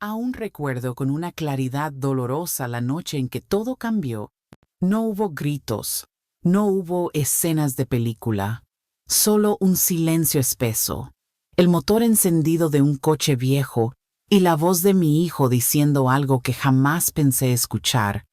Aún recuerdo con una claridad dolorosa la noche en que todo cambió. No hubo gritos, no hubo escenas de película, solo un silencio espeso, el motor encendido de un coche viejo y la voz de mi hijo diciendo algo que jamás pensé escuchar.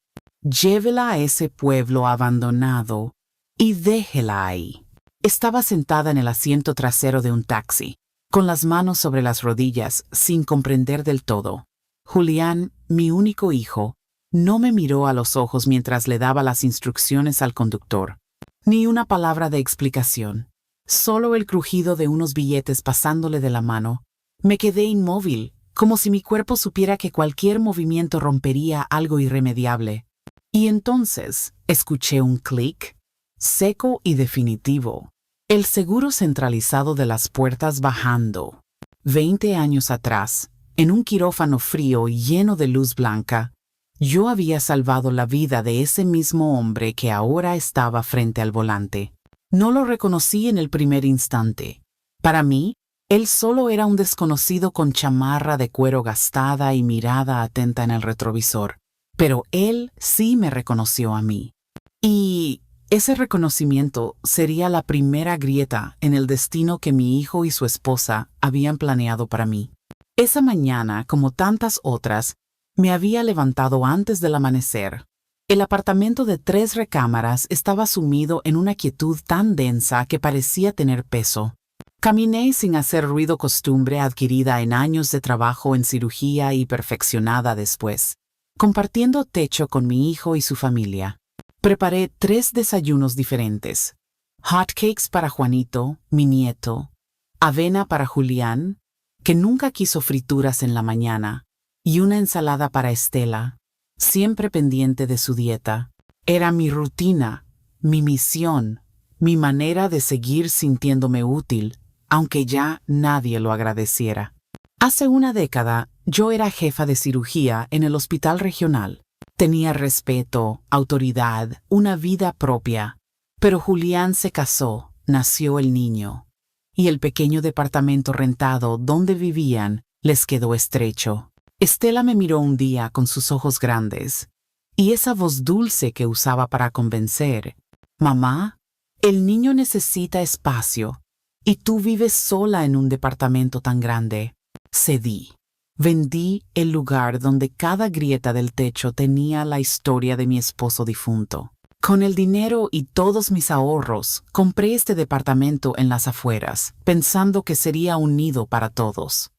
Llévela a ese pueblo abandonado y déjela ahí. Estaba sentada en el asiento trasero de un taxi, con las manos sobre las rodillas, sin comprender del todo. Julián, mi único hijo, no me miró a los ojos mientras le daba las instrucciones al conductor. Ni una palabra de explicación, solo el crujido de unos billetes pasándole de la mano. Me quedé inmóvil, como si mi cuerpo supiera que cualquier movimiento rompería algo irremediable. Y entonces escuché un clic, seco y definitivo. El seguro centralizado de las puertas bajando. 20 años atrás, en un quirófano frío y lleno de luz blanca, yo había salvado la vida de ese mismo hombre que ahora estaba frente al volante. No lo reconocí en el primer instante. Para mí, él solo era un desconocido con chamarra de cuero gastada y mirada atenta en el retrovisor. Pero él sí me reconoció a mí. Y ese reconocimiento sería la primera grieta en el destino que mi hijo y su esposa habían planeado para mí. Esa mañana, como tantas otras, me había levantado antes del amanecer. El apartamento de 3 recámaras estaba sumido en una quietud tan densa que parecía tener peso. Caminé sin hacer ruido, costumbre adquirida en años de trabajo en cirugía y perfeccionada después, compartiendo techo con mi hijo y su familia. Preparé 3 desayunos diferentes. Hotcakes para Juanito, mi nieto, avena para Julián, que nunca quiso frituras en la mañana, y una ensalada para Estela, siempre pendiente de su dieta. Era mi rutina, mi misión, mi manera de seguir sintiéndome útil, aunque ya nadie lo agradeciera. Hace una década, yo era jefa de cirugía en el hospital regional. Tenía respeto, autoridad, una vida propia. Pero Julián se casó, nació el niño, y el pequeño departamento rentado donde vivían les quedó estrecho. Estela me miró un día con sus ojos grandes, y esa voz dulce que usaba para convencer. «Mamá, el niño necesita espacio, y tú vives sola en un departamento tan grande». Cedí. Vendí el lugar donde cada grieta del techo tenía la historia de mi esposo difunto. Con el dinero y todos mis ahorros, compré este departamento en las afueras, pensando que sería un nido para todos.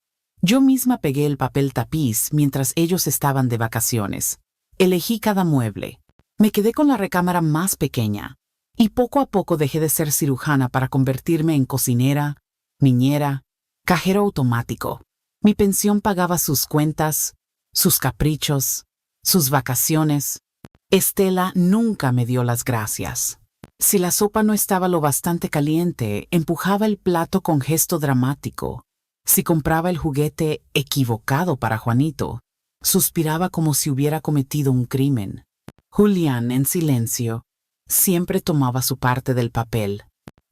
Yo misma pegué el papel tapiz mientras ellos estaban de vacaciones. Elegí cada mueble. Me quedé con la recámara más pequeña. Y poco a poco dejé de ser cirujana para convertirme en cocinera, niñera, cajero automático. Mi pensión pagaba sus cuentas, sus caprichos, sus vacaciones. Estela nunca me dio las gracias. Si la sopa no estaba lo bastante caliente, empujaba el plato con gesto dramático. Si compraba el juguete equivocado para Juanito, suspiraba como si hubiera cometido un crimen. Julián, en silencio, siempre tomaba su parte del papel.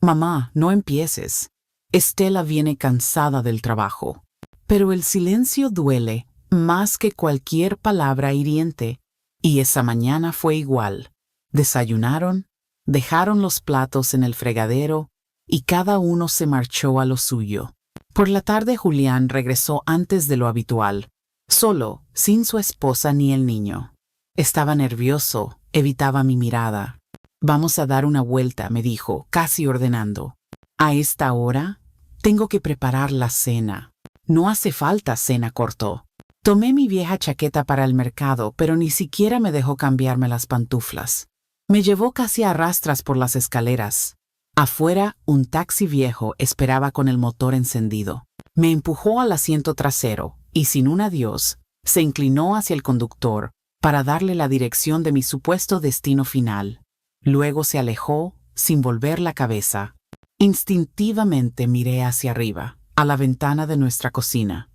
«Mamá, no empieces. Estela viene cansada del trabajo». Pero el silencio duele más que cualquier palabra hiriente. Y esa mañana fue igual. Desayunaron, dejaron los platos en el fregadero y cada uno se marchó a lo suyo. Por la tarde Julián regresó antes de lo habitual, solo, sin su esposa ni el niño. Estaba nervioso, evitaba mi mirada. «Vamos a dar una vuelta», me dijo, casi ordenando. «¿A esta hora? Tengo que preparar la cena». «No hace falta cena», cortó. Tomé mi vieja chaqueta para el mercado, pero ni siquiera me dejó cambiarme las pantuflas. Me llevó casi a rastras por las escaleras. Afuera, un taxi viejo esperaba con el motor encendido. Me empujó al asiento trasero y, sin un adiós, se inclinó hacia el conductor para darle la dirección de mi supuesto destino final. Luego se alejó sin volver la cabeza. Instintivamente miré hacia arriba, a la ventana de nuestra cocina.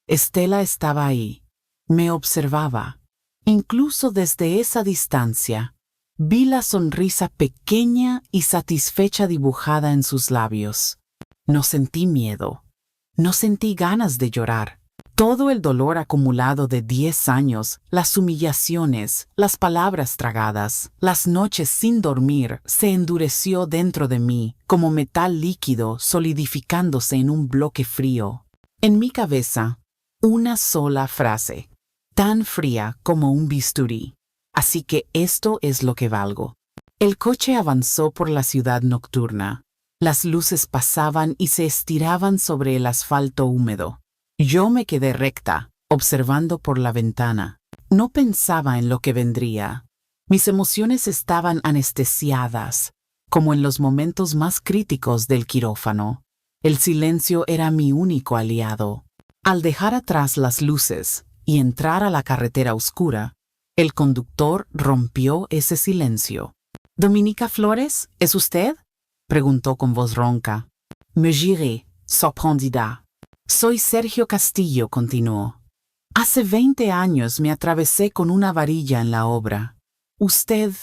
Estela estaba ahí. Me observaba. Incluso desde esa distancia, vi la sonrisa pequeña y satisfecha dibujada en sus labios. No sentí miedo. No sentí ganas de llorar. Todo el dolor acumulado de 10 años, las humillaciones, las palabras tragadas, las noches sin dormir, se endureció dentro de mí como metal líquido solidificándose en un bloque frío. En mi cabeza, una sola frase, tan fría como un bisturí. Así que esto es lo que valgo. El coche avanzó por la ciudad nocturna. Las luces pasaban y se estiraban sobre el asfalto húmedo. Yo me quedé recta, observando por la ventana. No pensaba en lo que vendría. Mis emociones estaban anestesiadas, como en los momentos más críticos del quirófano. El silencio era mi único aliado. Al dejar atrás las luces y entrar a la carretera oscura, el conductor rompió ese silencio. «¿Dominica Flores? ¿Es usted?», preguntó con voz ronca. Me giré, sorprendida. «Soy Sergio Castillo», continuó. «Hace 20 años me atravesé con una varilla en la obra. Usted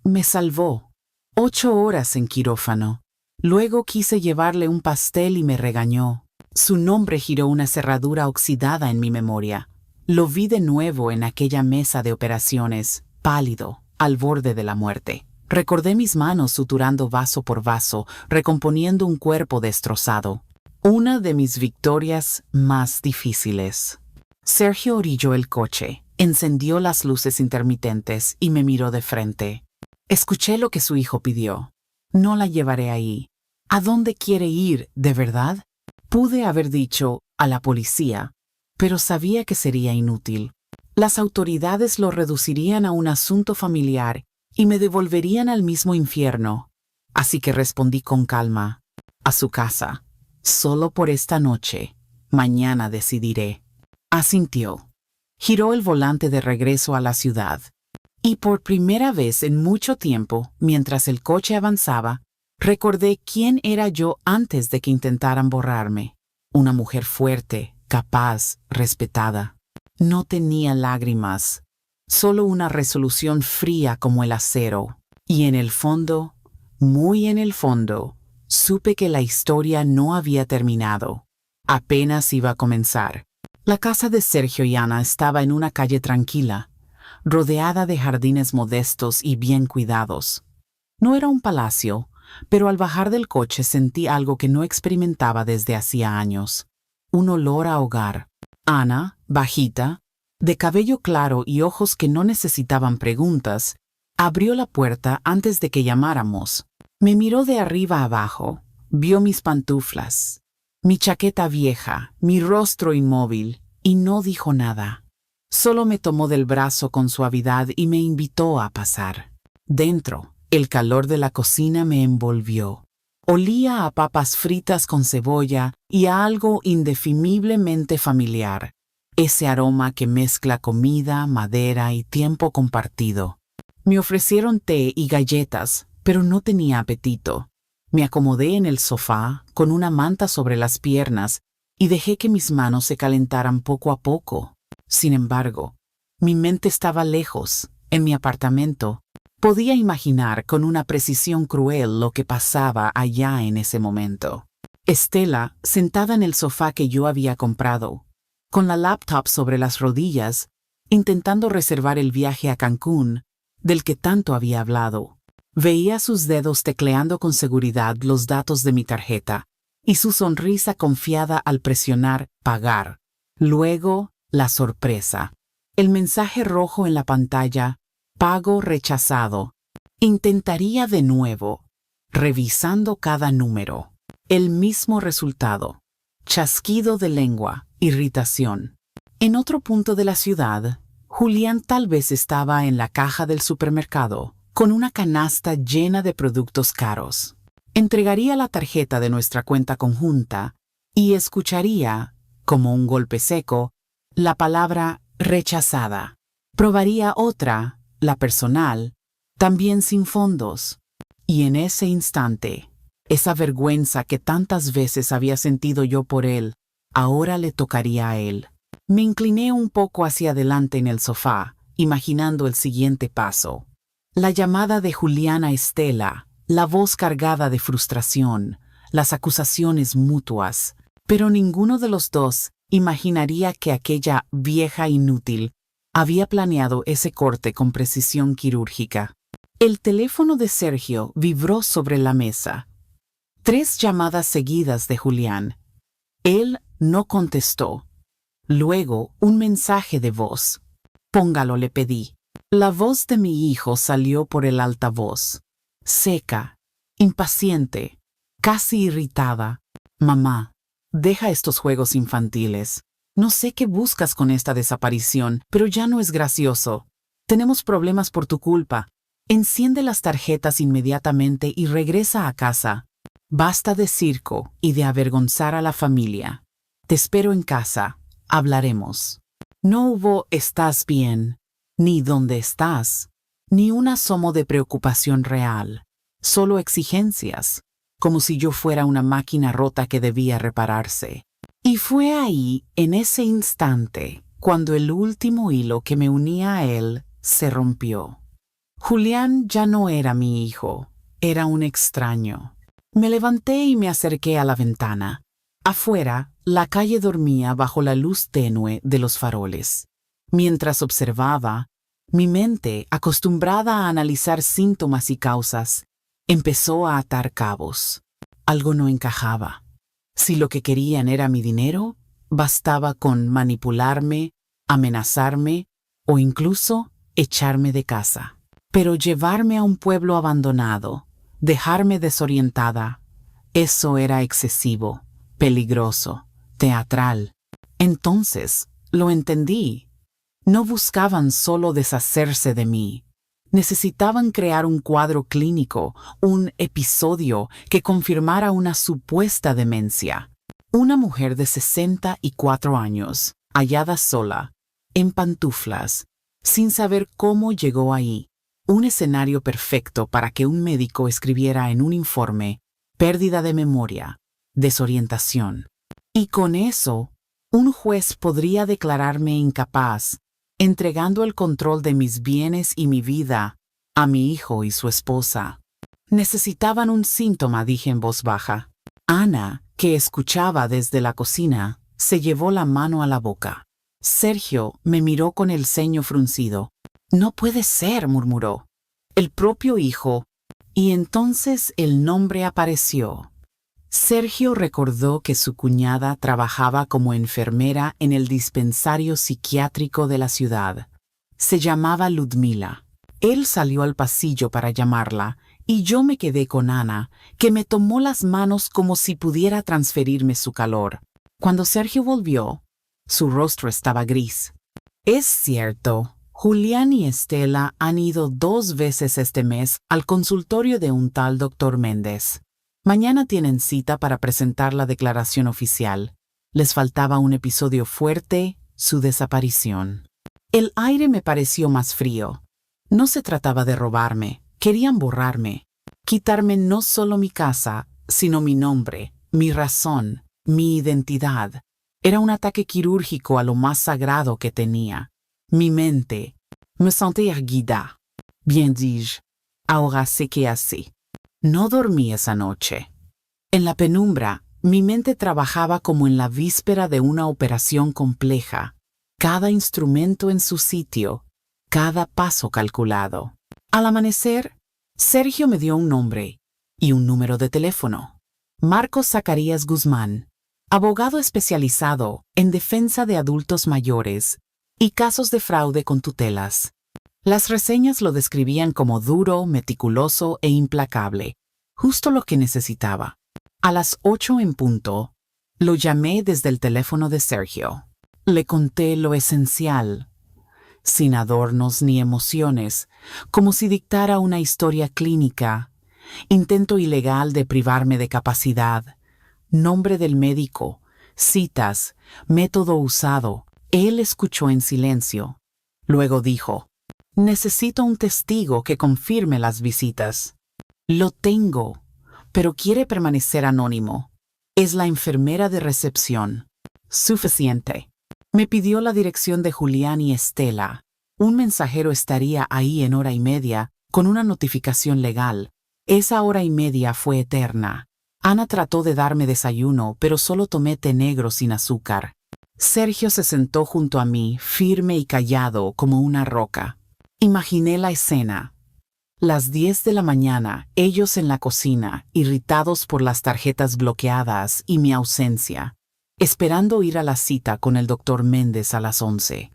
me salvó. 8 horas en quirófano. Luego quise llevarle un pastel y me regañó. Su nombre giró una cerradura oxidada en mi memoria. Lo vi de nuevo en aquella mesa de operaciones, pálido, al borde de la muerte. Recordé mis manos suturando vaso por vaso, recomponiendo un cuerpo destrozado. Una de mis victorias más difíciles». Sergio orilló el coche, encendió las luces intermitentes y me miró de frente. Escuché lo que su hijo pidió. «No la llevaré ahí». «¿A dónde quiere ir, de verdad?». Pude haber dicho «a la policía», pero sabía que sería inútil. Las autoridades lo reducirían a un asunto familiar y me devolverían al mismo infierno. Así que respondí con calma: «A su casa. Solo por esta noche. Mañana decidiré». Asintió. Giró el volante de regreso a la ciudad. Y por primera vez en mucho tiempo, mientras el coche avanzaba, recordé quién era yo antes de que intentaran borrarme. Una mujer fuerte, capaz, respetada. No tenía lágrimas, solo una resolución fría como el acero. Y en el fondo, muy en el fondo, supe que la historia no había terminado. Apenas iba a comenzar. La casa de Sergio y Ana estaba en una calle tranquila, rodeada de jardines modestos y bien cuidados. No era un palacio, pero al bajar del coche sentí algo que no experimentaba desde hacía años. Un olor a hogar. Ana, bajita, de cabello claro y ojos que no necesitaban preguntas, abrió la puerta antes de que llamáramos. Me miró de arriba abajo, vio mis pantuflas, mi chaqueta vieja, mi rostro inmóvil, y no dijo nada. Solo me tomó del brazo con suavidad y me invitó a pasar. Dentro, el calor de la cocina me envolvió. Olía a papas fritas con cebolla y a algo indefiniblemente familiar, ese aroma que mezcla comida, madera y tiempo compartido. Me ofrecieron té y galletas, pero no tenía apetito. Me acomodé en el sofá, con una manta sobre las piernas, y dejé que mis manos se calentaran poco a poco. Sin embargo, mi mente estaba lejos, en mi apartamento. Podía imaginar con una precisión cruel lo que pasaba allá en ese momento. Estela, sentada en el sofá que yo había comprado, con la laptop sobre las rodillas, intentando reservar el viaje a Cancún, del que tanto había hablado. Veía sus dedos tecleando con seguridad los datos de mi tarjeta y su sonrisa confiada al presionar «pagar». Luego, la sorpresa. El mensaje rojo en la pantalla: «pago rechazado». Intentaría de nuevo, revisando cada número. El mismo resultado. Chasquido de lengua, irritación. En otro punto de la ciudad, Julián tal vez estaba en la caja del supermercado, con una canasta llena de productos caros. Entregaría la tarjeta de nuestra cuenta conjunta y escucharía, como un golpe seco, la palabra «rechazada». Probaría otra, la personal, también sin fondos. Y en ese instante, esa vergüenza que tantas veces había sentido yo por él, ahora le tocaría a él. Me incliné un poco hacia adelante en el sofá, imaginando el siguiente paso. La llamada de Julián a Estela, la voz cargada de frustración, las acusaciones mutuas, pero ninguno de los dos imaginaría que aquella vieja inútil había planeado ese corte con precisión quirúrgica. El teléfono de Sergio vibró sobre la mesa. 3 llamadas seguidas de Julián. Él no contestó. Luego, un mensaje de voz. Póngalo, le pedí. La voz de mi hijo salió por el altavoz. Seca, impaciente, casi irritada. Mamá, deja estos juegos infantiles. No sé qué buscas con esta desaparición, pero ya no es gracioso. Tenemos problemas por tu culpa. Enciende las tarjetas inmediatamente y regresa a casa. Basta de circo y de avergonzar a la familia. Te espero en casa. Hablaremos. No hubo «estás bien», ni «dónde estás», ni un asomo de preocupación real. Solo exigencias, como si yo fuera una máquina rota que debía repararse. Y fue ahí, en ese instante, cuando el último hilo que me unía a él se rompió. Julián ya no era mi hijo, era un extraño. Me levanté y me acerqué a la ventana. Afuera, la calle dormía bajo la luz tenue de los faroles. Mientras observaba, mi mente, acostumbrada a analizar síntomas y causas, empezó a atar cabos. Algo no encajaba. Si lo que querían era mi dinero, bastaba con manipularme, amenazarme o incluso echarme de casa. Pero llevarme a un pueblo abandonado, dejarme desorientada, eso era excesivo, peligroso, teatral. Entonces, lo entendí. No buscaban solo deshacerse de mí. Necesitaban crear un cuadro clínico, un episodio que confirmara una supuesta demencia. Una mujer de 64 años, hallada sola, en pantuflas, sin saber cómo llegó ahí. Un escenario perfecto para que un médico escribiera en un informe pérdida de memoria, desorientación. Y con eso, un juez podría declararme incapaz, entregando el control de mis bienes y mi vida a mi hijo y su esposa. Necesitaban un síntoma, dije en voz baja. Ana, que escuchaba desde la cocina, se llevó la mano a la boca. Sergio me miró con el ceño fruncido. «No puede ser», murmuró. «El propio hijo». Y entonces el nombre apareció. Sergio recordó que su cuñada trabajaba como enfermera en el dispensario psiquiátrico de la ciudad. Se llamaba Ludmila. Él salió al pasillo para llamarla y yo me quedé con Ana, que me tomó las manos como si pudiera transferirme su calor. Cuando Sergio volvió, su rostro estaba gris. «Es cierto. Julián y Estela han ido 2 veces este mes al consultorio de un tal doctor Méndez. Mañana tienen cita para presentar la declaración oficial. Les faltaba un episodio fuerte, su desaparición». El aire me pareció más frío. No se trataba de robarme, querían borrarme, quitarme no solo mi casa, sino mi nombre, mi razón, mi identidad. Era un ataque quirúrgico a lo más sagrado que tenía. Mi mente. Me sentí erguida. Bien dis, ahora sé qué hacer. No dormí esa noche. En la penumbra, mi mente trabajaba como en la víspera de una operación compleja. Cada instrumento en su sitio, cada paso calculado. Al amanecer, Sergio me dio un nombre y un número de teléfono. Marcos Zacarías Guzmán, abogado especializado en defensa de adultos mayores y casos de fraude con tutelas. Las reseñas lo describían como duro, meticuloso e implacable, justo lo que necesitaba. A las 8 en punto, lo llamé desde el teléfono de Sergio. Le conté lo esencial, sin adornos ni emociones, como si dictara una historia clínica, intento ilegal de privarme de capacidad, nombre del médico, citas, método usado. Él escuchó en silencio. Luego dijo: «Necesito un testigo que confirme las visitas». «Lo tengo, pero quiere permanecer anónimo. Es la enfermera de recepción». «Suficiente». Me pidió la dirección de Julián y Estela. Un mensajero estaría ahí en hora y media con una notificación legal. Esa hora y media fue eterna. Ana trató de darme desayuno, pero solo tomé té negro sin azúcar. Sergio se sentó junto a mí, firme y callado como una roca. Imaginé la escena. Las 10 de la mañana, ellos en la cocina, irritados por las tarjetas bloqueadas y mi ausencia, esperando ir a la cita con el doctor Méndez a las 11,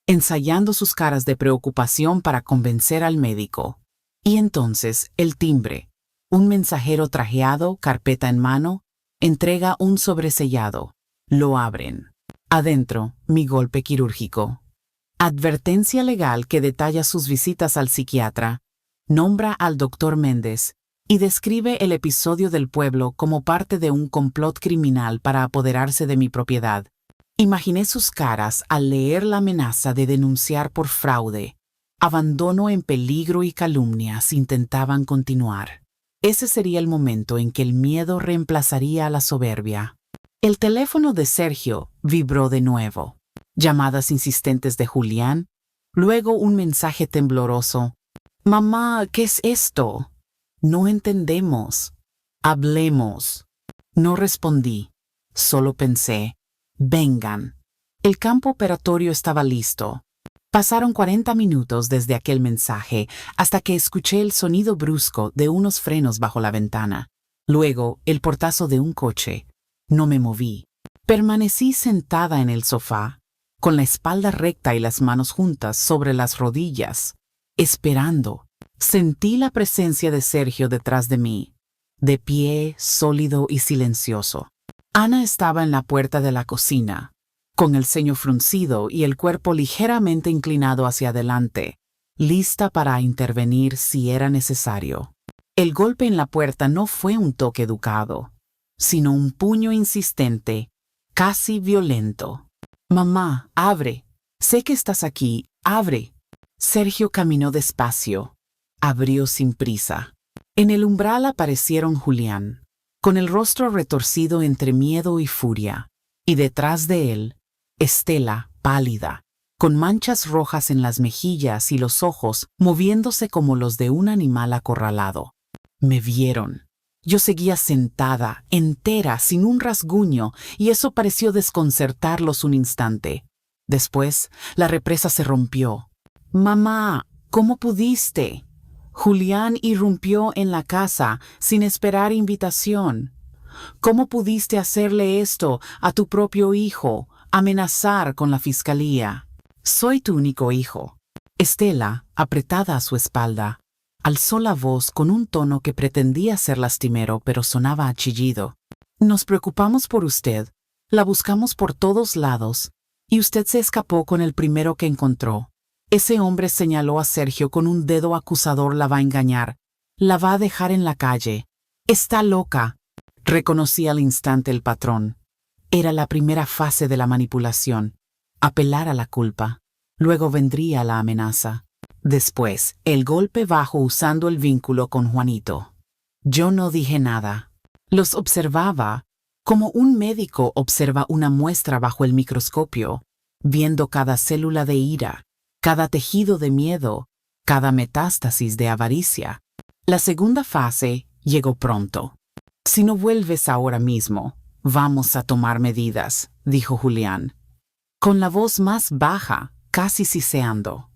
ensayando sus caras de preocupación para convencer al médico. Y entonces, el timbre. Un mensajero trajeado, carpeta en mano, entrega un sobresellado. Lo abren. Adentro, mi golpe quirúrgico. Advertencia legal que detalla sus visitas al psiquiatra, nombra al doctor Méndez y describe el episodio del pueblo como parte de un complot criminal para apoderarse de mi propiedad. Imaginé sus caras al leer la amenaza de denunciar por fraude. Abandono en peligro y calumnias intentaban continuar. Ese sería el momento en que el miedo reemplazaría a la soberbia. El teléfono de Sergio vibró de nuevo. Llamadas insistentes de Julián, luego un mensaje tembloroso. «Mamá, ¿qué es esto? No entendemos. Hablemos». No respondí, solo pensé, vengan. El campo operatorio estaba listo. Pasaron 40 minutos desde aquel mensaje hasta que escuché el sonido brusco de unos frenos bajo la ventana. Luego, el portazo de un coche. No me moví. Permanecí sentada en el sofá, con la espalda recta y las manos juntas sobre las rodillas, esperando. Sentí la presencia de Sergio detrás de mí, de pie, sólido y silencioso. Ana estaba en la puerta de la cocina, con el ceño fruncido y el cuerpo ligeramente inclinado hacia adelante, lista para intervenir si era necesario. El golpe en la puerta no fue un toque educado, sino un puño insistente, casi violento. «Mamá, abre. Sé que estás aquí. Abre». Sergio caminó despacio. Abrió sin prisa. En el umbral aparecieron Julián, con el rostro retorcido entre miedo y furia, y detrás de él, Estela, pálida, con manchas rojas en las mejillas y los ojos moviéndose como los de un animal acorralado. Me vieron. Yo seguía sentada, entera, sin un rasguño, y eso pareció desconcertarlos un instante. Después, la represa se rompió. «Mamá, ¿cómo pudiste?» Julián irrumpió en la casa sin esperar invitación. «¿Cómo pudiste hacerle esto a tu propio hijo, amenazar con la fiscalía?» «Soy tu único hijo». Estela, apretada a su espalda, alzó la voz con un tono que pretendía ser lastimero, pero sonaba a chillido. «Nos preocupamos por usted, la buscamos por todos lados, y usted se escapó con el primero que encontró. Ese hombre», señaló a Sergio con un dedo acusador, «la va a engañar, la va a dejar en la calle. Está loca». Reconocí al instante el patrón. Era la primera fase de la manipulación, apelar a la culpa. Luego vendría la amenaza. Después, el golpe bajo usando el vínculo con Juanito. Yo no dije nada. Los observaba, como un médico observa una muestra bajo el microscopio, viendo cada célula de ira, cada tejido de miedo, cada metástasis de avaricia. La segunda fase llegó pronto. «Si no vuelves ahora mismo, vamos a tomar medidas», dijo Julián, con la voz más baja, casi siseando.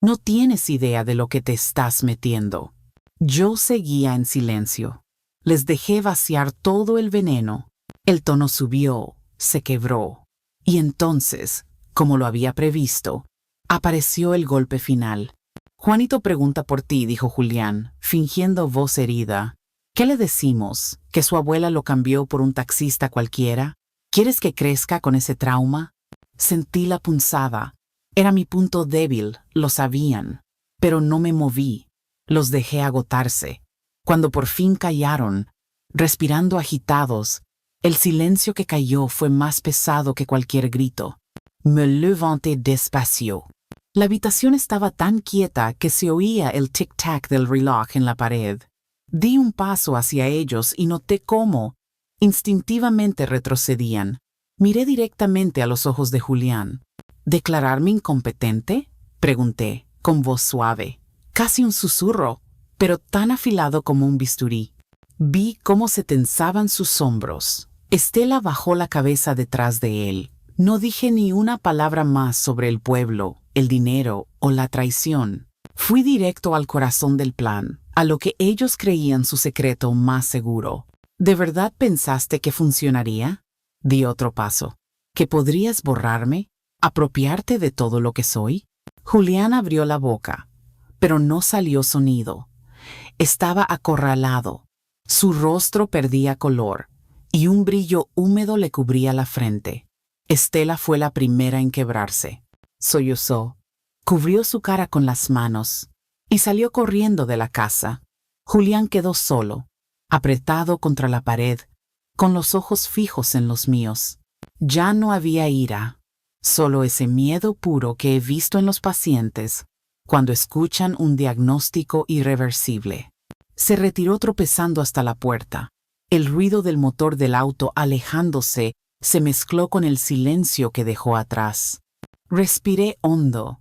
«No tienes idea de lo que te estás metiendo». Yo seguía en silencio. Les dejé vaciar todo el veneno. El tono subió, se quebró. Y entonces, como lo había previsto, apareció el golpe final. «Juanito pregunta por ti», dijo Julián, fingiendo voz herida. «¿Qué le decimos? ¿Que su abuela lo cambió por un taxista cualquiera? ¿Quieres que crezca con ese trauma?» Sentí la punzada. Era mi punto débil, lo sabían. Pero no me moví. Los dejé agotarse. Cuando por fin callaron, respirando agitados, el silencio que cayó fue más pesado que cualquier grito. Me levanté despacio. La habitación estaba tan quieta que se oía el tic-tac del reloj en la pared. Di un paso hacia ellos y noté cómo, instintivamente, retrocedían. Miré directamente a los ojos de Julián. «¿Declararme incompetente?», pregunté, con voz suave, casi un susurro, pero tan afilado como un bisturí. Vi cómo se tensaban sus hombros. Estela bajó la cabeza detrás de él. No dije ni una palabra más sobre el pueblo, el dinero o la traición. Fui directo al corazón del plan, a lo que ellos creían su secreto más seguro. ¿De verdad pensaste que funcionaría? Di otro paso. ¿Que podrías borrarme? ¿Apropiarte de todo lo que soy? Julián abrió la boca, pero no salió sonido. Estaba acorralado. Su rostro perdía color y un brillo húmedo le cubría la frente. Estela fue la primera en quebrarse. Sollozó, cubrió su cara con las manos y salió corriendo de la casa. Julián quedó solo, apretado contra la pared, con los ojos fijos en los míos. Ya no había ira, solo ese miedo puro que he visto en los pacientes cuando escuchan un diagnóstico irreversible. Se retiró tropezando hasta la puerta. El ruido del motor del auto alejándose se mezcló con el silencio que dejó atrás. Respiré hondo.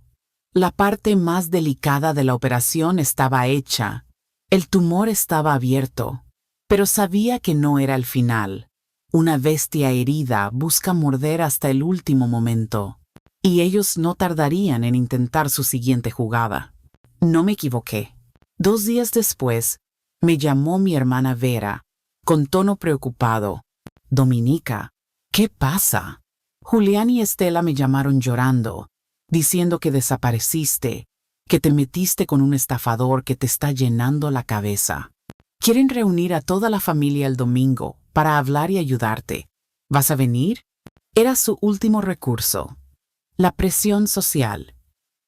La parte más delicada de la operación estaba hecha. El tumor estaba abierto, pero sabía que no era el final. Una bestia herida busca morder hasta el último momento, y ellos no tardarían en intentar su siguiente jugada. No me equivoqué. 2 días después, me llamó mi hermana Vera, con tono preocupado. Dominica, ¿qué pasa? Julián y Estela me llamaron llorando, diciendo que desapareciste, que te metiste con un estafador que te está llenando la cabeza. Quieren reunir a toda la familia el domingo para hablar y ayudarte. ¿Vas a venir? Era su último recurso. La presión social.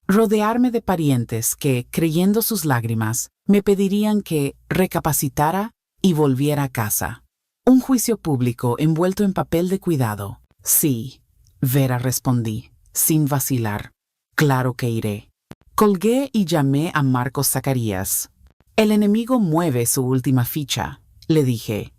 Rodearme de parientes que, creyendo sus lágrimas, me pedirían que recapacitara y volviera a casa. Un juicio público envuelto en papel de cuidado. Sí, Vera, respondí, sin vacilar. Claro que iré. Colgué y llamé a Marcos Zacarías. El enemigo mueve su última ficha, le dije.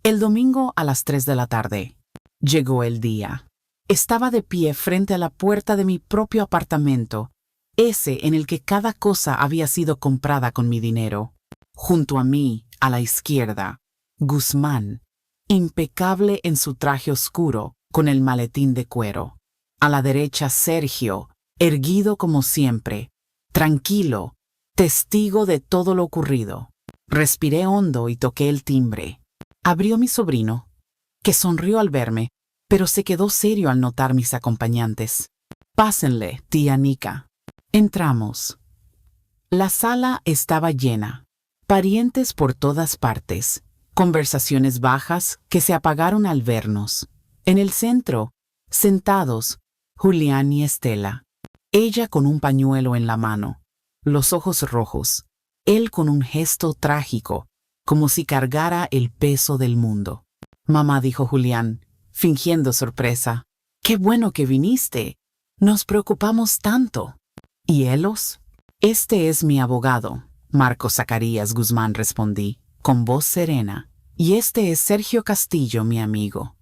El domingo a las 3 de la tarde. Llegó el día. Estaba de pie frente a la puerta de mi propio apartamento, ese en el que cada cosa había sido comprada con mi dinero. Junto a mí, a la izquierda, Guzmán, impecable en su traje oscuro, con el maletín de cuero. A la derecha, Sergio, erguido como siempre, tranquilo, testigo de todo lo ocurrido. Respiré hondo y toqué el timbre. Abrió mi sobrino, que sonrió al verme, pero se quedó serio al notar mis acompañantes. Pásenle, tía Nica. Entramos. La sala estaba llena. Parientes por todas partes. Conversaciones bajas que se apagaron al vernos. En el centro, sentados, Julián y Estela. Ella con un pañuelo en la mano, los ojos rojos. Él con un gesto trágico, como si cargara el peso del mundo. Mamá, dijo Julián, fingiendo sorpresa. ¡Qué bueno que viniste! Nos preocupamos tanto. ¿Y Elos? Este es mi abogado, Marcos Zacarías Guzmán, respondí, con voz serena. Y este es Sergio Castillo, mi amigo,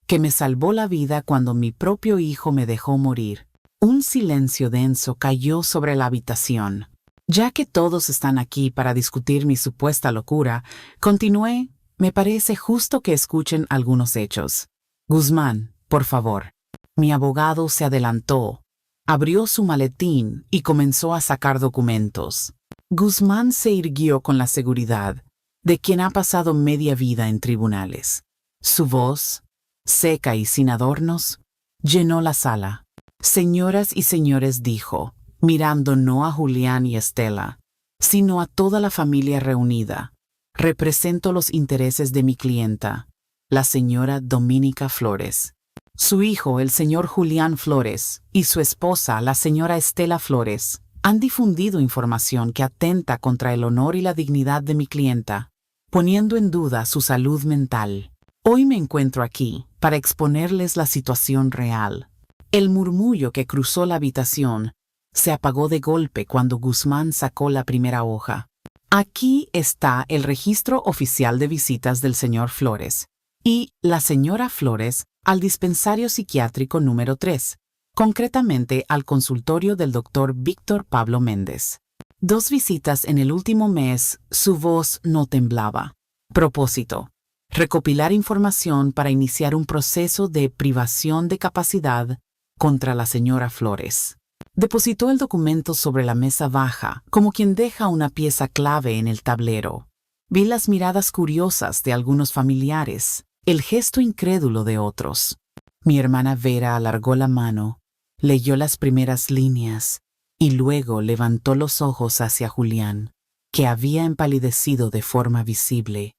que me salvó la vida cuando mi propio hijo me dejó morir. Un silencio denso cayó sobre la habitación. Ya que todos están aquí para discutir mi supuesta locura, continué, me parece justo que escuchen algunos hechos. Guzmán, por favor. Mi abogado se adelantó, abrió su maletín y comenzó a sacar documentos. Guzmán se irguió con la seguridad de quien ha pasado media vida en tribunales. Su voz, seca y sin adornos, llenó la sala. Señoras y señores, dijo, mirando no a Julián y Estela, sino a toda la familia reunida. Represento los intereses de mi clienta, la señora Dominica Flores. Su hijo, el señor Julián Flores, y su esposa, la señora Estela Flores, han difundido información que atenta contra el honor y la dignidad de mi clienta, poniendo en duda su salud mental. Hoy me encuentro aquí para exponerles la situación real. El murmullo que cruzó la habitación se apagó de golpe cuando Guzmán sacó la primera hoja. Aquí está el registro oficial de visitas del señor Flores y la señora Flores al dispensario psiquiátrico número 3, concretamente al consultorio del doctor Víctor Pablo Méndez. 2 visitas en el último mes, su voz no temblaba. Propósito: recopilar información para iniciar un proceso de privación de capacidad contra la señora Flores. Depositó el documento sobre la mesa baja, como quien deja una pieza clave en el tablero. Vi las miradas curiosas de algunos familiares, el gesto incrédulo de otros. Mi hermana Vera alargó la mano, leyó las primeras líneas y luego levantó los ojos hacia Julián, que había empalidecido de forma visible.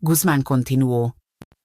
Guzmán continuó.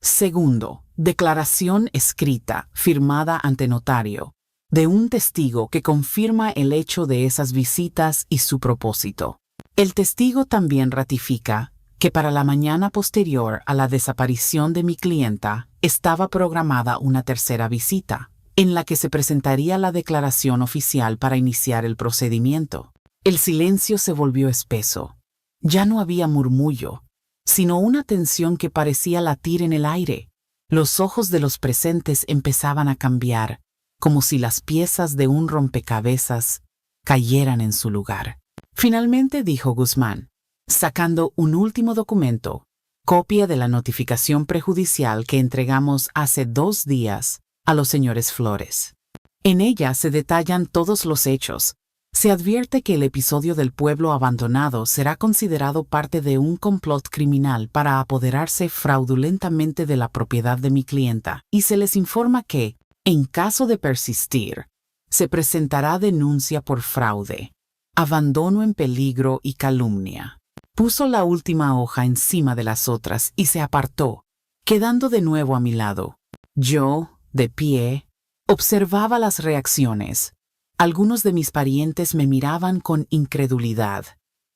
Segundo, declaración escrita, firmada ante notario, de un testigo que confirma el hecho de esas visitas y su propósito. El testigo también ratifica que para la mañana posterior a la desaparición de mi clienta estaba programada una tercera visita, en la que se presentaría la declaración oficial para iniciar el procedimiento. El silencio se volvió espeso. Ya no había murmullo, sino una tensión que parecía latir en el aire. Los ojos de los presentes empezaban a cambiar, como si las piezas de un rompecabezas cayeran en su lugar. Finalmente dijo Guzmán, sacando un último documento, copia de la notificación prejudicial que entregamos hace 2 días a los señores Flores. En ella se detallan todos los hechos. Se advierte que el episodio del pueblo abandonado será considerado parte de un complot criminal para apoderarse fraudulentamente de la propiedad de mi clienta, y se les informa que, en caso de persistir, se presentará denuncia por fraude, abandono en peligro y calumnia. Puso la última hoja encima de las otras y se apartó, quedando de nuevo a mi lado. Yo, de pie, observaba las reacciones. Algunos de mis parientes me miraban con incredulidad,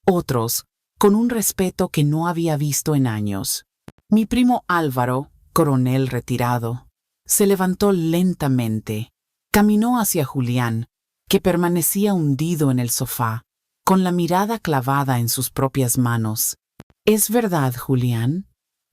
otros con un respeto que no había visto en años. Mi primo Álvaro, coronel retirado, se levantó lentamente, caminó hacia Julián, que permanecía hundido en el sofá, con la mirada clavada en sus propias manos. ¿Es verdad, Julián?,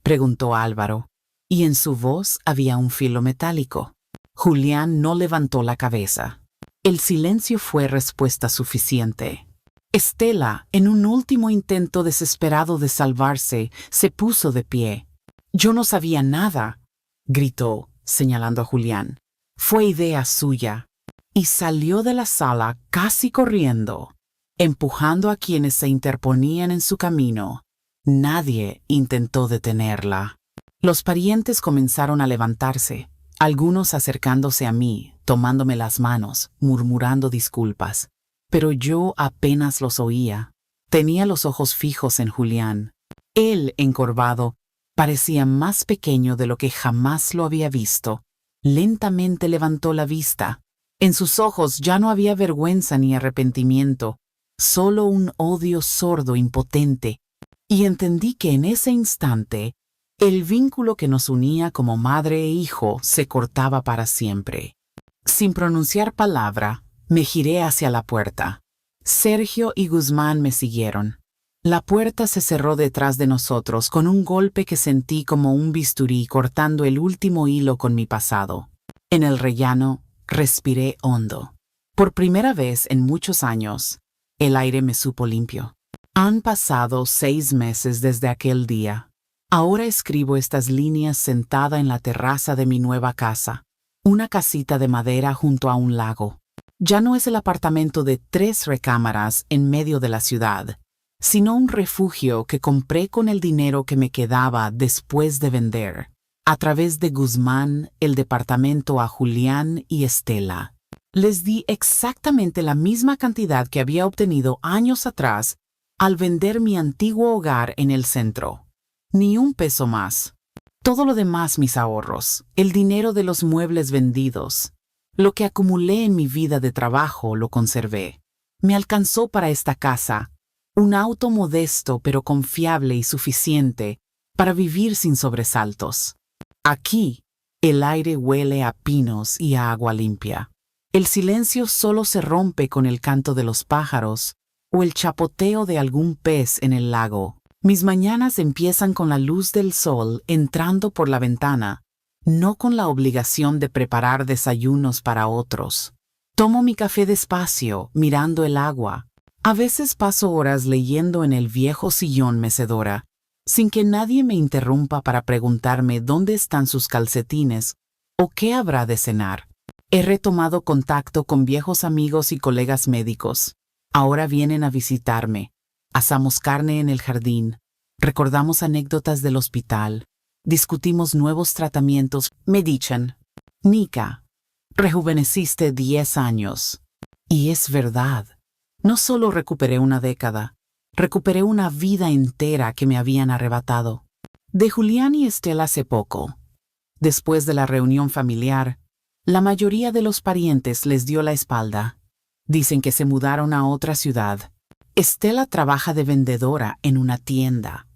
preguntó Álvaro, y en su voz había un filo metálico. Julián no levantó la cabeza. El silencio fue respuesta suficiente. Estela, en un último intento desesperado de salvarse, se puso de pie. «Yo no sabía nada», gritó, señalando a Julián. «Fue idea suya». Y salió de la sala casi corriendo, empujando a quienes se interponían en su camino. Nadie intentó detenerla. Los parientes comenzaron a levantarse, algunos acercándose a mí, tomándome las manos, murmurando disculpas. Pero yo apenas los oía. Tenía los ojos fijos en Julián. Él, encorvado, parecía más pequeño de lo que jamás lo había visto. Lentamente levantó la vista. En sus ojos ya no había vergüenza ni arrepentimiento, solo un odio sordo impotente, y entendí que en ese instante el vínculo que nos unía como madre e hijo se cortaba para siempre. Sin pronunciar palabra, me giré hacia la puerta. Sergio y Guzmán me siguieron. La puerta se cerró detrás de nosotros con un golpe que sentí como un bisturí cortando el último hilo con mi pasado. En el rellano, respiré hondo. Por primera vez en muchos años, el aire me supo limpio. Han pasado 6 meses desde aquel día. Ahora escribo estas líneas sentada en la terraza de mi nueva casa, una casita de madera junto a un lago. Ya no es el apartamento de 3 recámaras en medio de la ciudad, sino un refugio que compré con el dinero que me quedaba después de vender, a través de Guzmán, el departamento a Julián y Estela. Les di exactamente la misma cantidad que había obtenido años atrás al vender mi antiguo hogar en el centro. Ni un peso más. Todo lo demás mis ahorros, el dinero de los muebles vendidos, lo que acumulé en mi vida de trabajo lo conservé. Me alcanzó para esta casa, un auto modesto pero confiable y suficiente para vivir sin sobresaltos. Aquí, el aire huele a pinos y a agua limpia. El silencio solo se rompe con el canto de los pájaros o el chapoteo de algún pez en el lago. Mis mañanas empiezan con la luz del sol entrando por la ventana, no con la obligación de preparar desayunos para otros. Tomo mi café despacio, mirando el agua. A veces paso horas leyendo en el viejo sillón mecedora, sin que nadie me interrumpa para preguntarme dónde están sus calcetines o qué habrá de cenar. He retomado contacto con viejos amigos y colegas médicos. Ahora vienen a visitarme. Asamos carne en el jardín. Recordamos anécdotas del hospital. Discutimos nuevos tratamientos. Me dicen, Nika, rejuveneciste 10 años. Y es verdad. No solo recuperé una década, recuperé una vida entera que me habían arrebatado. De Julián y Estela hace poco. Después de la reunión familiar, la mayoría de los parientes les dio la espalda. Dicen que se mudaron a otra ciudad. Estela trabaja de vendedora en una tienda.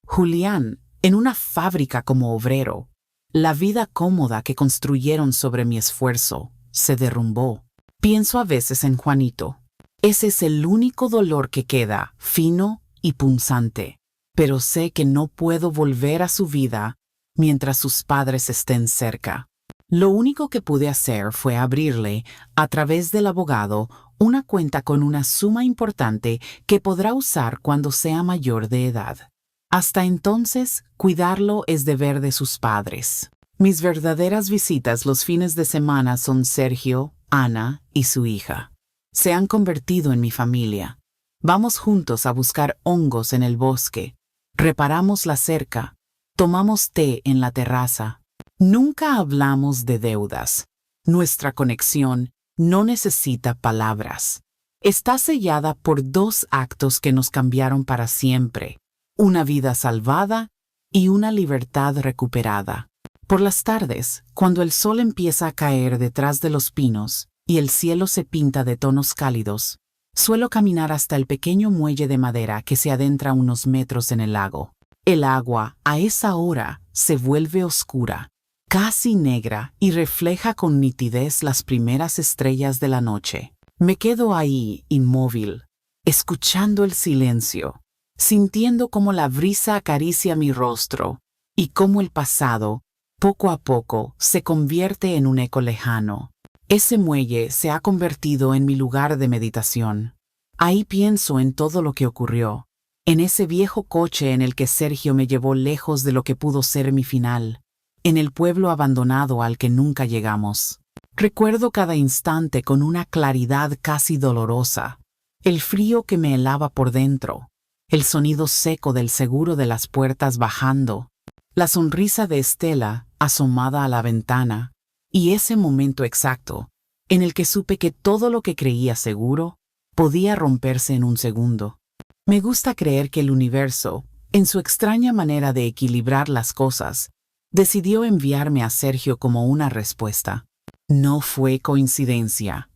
Julián en una fábrica como obrero. La vida cómoda que construyeron sobre mi esfuerzo se derrumbó. Pienso a veces en Juanito. Ese es el único dolor que queda, fino y punzante. Pero sé que no puedo volver a su vida mientras sus padres estén cerca. Lo único que pude hacer fue abrirle, a través del abogado, una cuenta con una suma importante que podrá usar cuando sea mayor de edad. Hasta entonces, cuidarlo es deber de sus padres. Mis verdaderas visitas los fines de semana son Sergio, Ana y su hija. Se han convertido en mi familia. Vamos juntos a buscar hongos en el bosque. Reparamos la cerca. Tomamos té en la terraza. Nunca hablamos de deudas. Nuestra conexión no necesita palabras. Está sellada por 2 actos que nos cambiaron para siempre. Una vida salvada y una libertad recuperada. Por las tardes, cuando el sol empieza a caer detrás de los pinos y el cielo se pinta de tonos cálidos, suelo caminar hasta el pequeño muelle de madera que se adentra unos metros en el lago. El agua, a esa hora, se vuelve oscura, casi negra, y refleja con nitidez las primeras estrellas de la noche. Me quedo ahí, inmóvil, escuchando el silencio, sintiendo cómo la brisa acaricia mi rostro y cómo el pasado, poco a poco, se convierte en un eco lejano. Ese muelle se ha convertido en mi lugar de meditación. Ahí pienso en todo lo que ocurrió, en ese viejo coche en el que Sergio me llevó lejos de lo que pudo ser mi final, en el pueblo abandonado al que nunca llegamos. Recuerdo cada instante con una claridad casi dolorosa, el frío que me helaba por dentro, el sonido seco del seguro de las puertas bajando, la sonrisa de Estela asomada a la ventana, y ese momento exacto en el que supe que todo lo que creía seguro podía romperse en un segundo. Me gusta creer que el universo, en su extraña manera de equilibrar las cosas, decidió enviarme a Sergio como una respuesta. No fue coincidencia.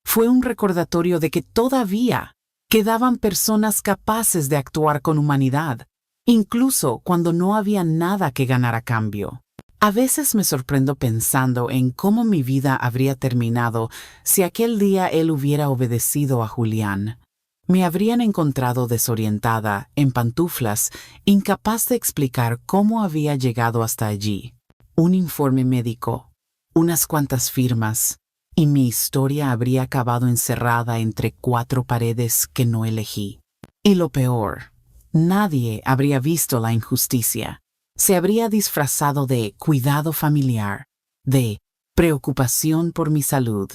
Fue un recordatorio de que todavía quedaban personas capaces de actuar con humanidad, incluso cuando no había nada que ganar a cambio. A veces me sorprendo pensando en cómo mi vida habría terminado si aquel día él hubiera obedecido a Julián. Me habrían encontrado desorientada, en pantuflas, incapaz de explicar cómo había llegado hasta allí. Un informe médico, unas cuantas firmas, y mi historia habría acabado encerrada entre 4 paredes que no elegí. Y lo peor, nadie habría visto la injusticia. Se habría disfrazado de cuidado familiar, de preocupación por mi salud.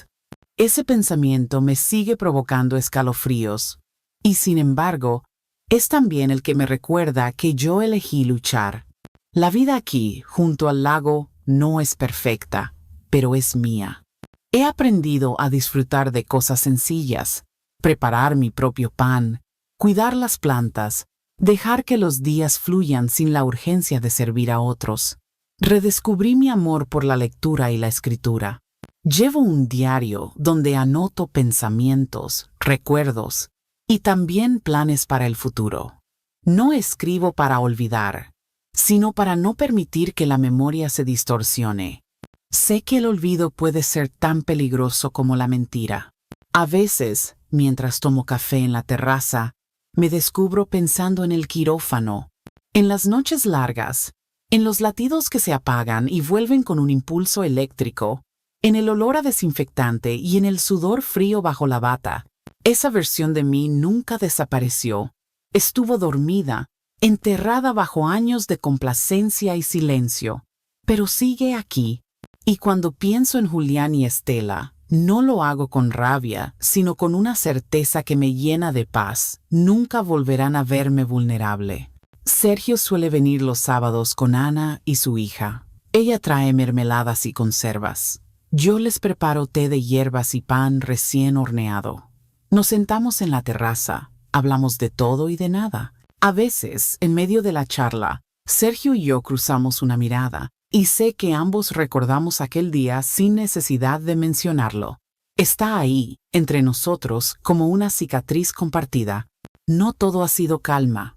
Ese pensamiento me sigue provocando escalofríos, y sin embargo, es también el que me recuerda que yo elegí luchar. La vida aquí, junto al lago, no es perfecta, pero es mía. He aprendido a disfrutar de cosas sencillas, preparar mi propio pan, cuidar las plantas, dejar que los días fluyan sin la urgencia de servir a otros. Redescubrí mi amor por la lectura y la escritura. Llevo un diario donde anoto pensamientos, recuerdos y también planes para el futuro. No escribo para olvidar, sino para no permitir que la memoria se distorsione. Sé que el olvido puede ser tan peligroso como la mentira. A veces, mientras tomo café en la terraza, me descubro pensando en el quirófano, en las noches largas, en los latidos que se apagan y vuelven con un impulso eléctrico, en el olor a desinfectante y en el sudor frío bajo la bata. Esa versión de mí nunca desapareció. Estuvo dormida, enterrada bajo años de complacencia y silencio, pero sigue aquí. Y cuando pienso en Julián y Estela, no lo hago con rabia, sino con una certeza que me llena de paz. Nunca volverán a verme vulnerable. Sergio suele venir los sábados con Ana y su hija. Ella trae mermeladas y conservas. Yo les preparo té de hierbas y pan recién horneado. Nos sentamos en la terraza, hablamos de todo y de nada. A veces, en medio de la charla, Sergio y yo cruzamos una mirada, y sé que ambos recordamos aquel día sin necesidad de mencionarlo. Está ahí, entre nosotros, como una cicatriz compartida. No todo ha sido calma.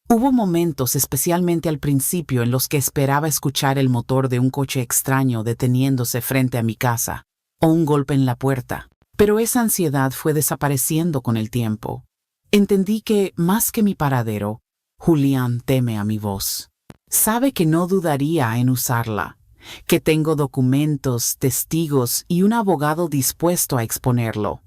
Hubo momentos, especialmente al principio, en los que esperaba escuchar el motor de un coche extraño deteniéndose frente a mi casa, o un golpe en la puerta. Pero esa ansiedad fue desapareciendo con el tiempo. Entendí que, más que mi paradero, Julián teme a mi voz. Sabe que no dudaría en usarla, que tengo documentos, testigos y un abogado dispuesto a exponerlo.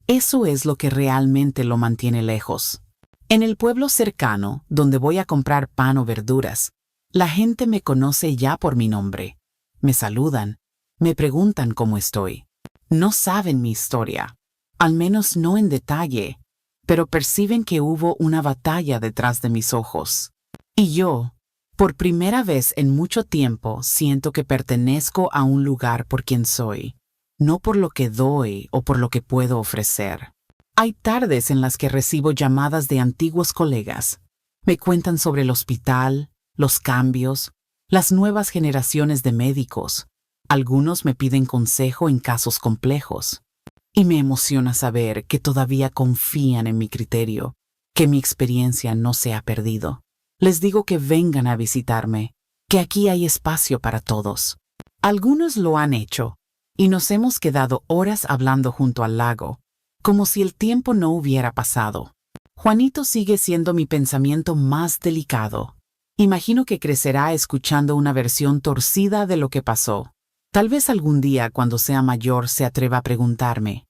Eso es lo que realmente lo mantiene lejos. En el pueblo cercano, donde voy a comprar pan o verduras, la gente me conoce ya por mi nombre. Me saludan, me preguntan cómo estoy. No saben mi historia, al menos no en detalle, pero perciben que hubo una batalla detrás de mis ojos. Y yo, por primera vez en mucho tiempo, siento que pertenezco a un lugar por quien soy, no por lo que doy o por lo que puedo ofrecer. Hay tardes en las que recibo llamadas de antiguos colegas. Me cuentan sobre el hospital, los cambios, las nuevas generaciones de médicos. Algunos me piden consejo en casos complejos. Y me emociona saber que todavía confían en mi criterio, que mi experiencia no se ha perdido. Les digo que vengan a visitarme, que aquí hay espacio para todos. Algunos lo han hecho, y nos hemos quedado horas hablando junto al lago, como si el tiempo no hubiera pasado. Juanito sigue siendo mi pensamiento más delicado. Imagino que crecerá escuchando una versión torcida de lo que pasó. Tal vez algún día, cuando sea mayor, se atreva a preguntarme.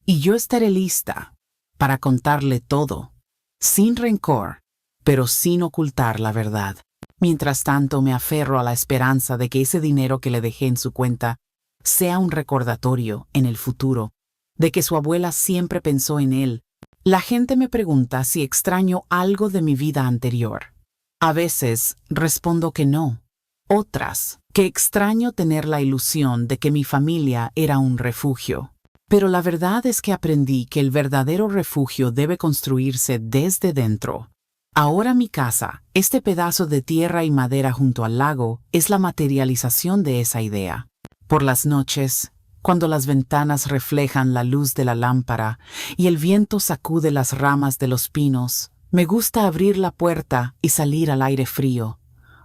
Y yo estaré lista para contarle todo, sin rencor, pero sin ocultar la verdad. Mientras tanto, me aferro a la esperanza de que ese dinero que le dejé en su cuenta sea un recordatorio en el futuro, de que su abuela siempre pensó en él. La gente me pregunta si extraño algo de mi vida anterior. A veces respondo que no. Otras, que extraño tener la ilusión de que mi familia era un refugio. Pero la verdad es que aprendí que el verdadero refugio debe construirse desde dentro. Ahora mi casa, este pedazo de tierra y madera junto al lago, es la materialización de esa idea. Por las noches, cuando las ventanas reflejan la luz de la lámpara y el viento sacude las ramas de los pinos, me gusta abrir la puerta y salir al aire frío.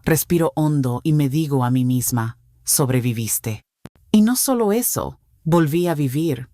Respiro hondo y me digo a mí misma, sobreviviste. Y no solo eso, volví a vivir.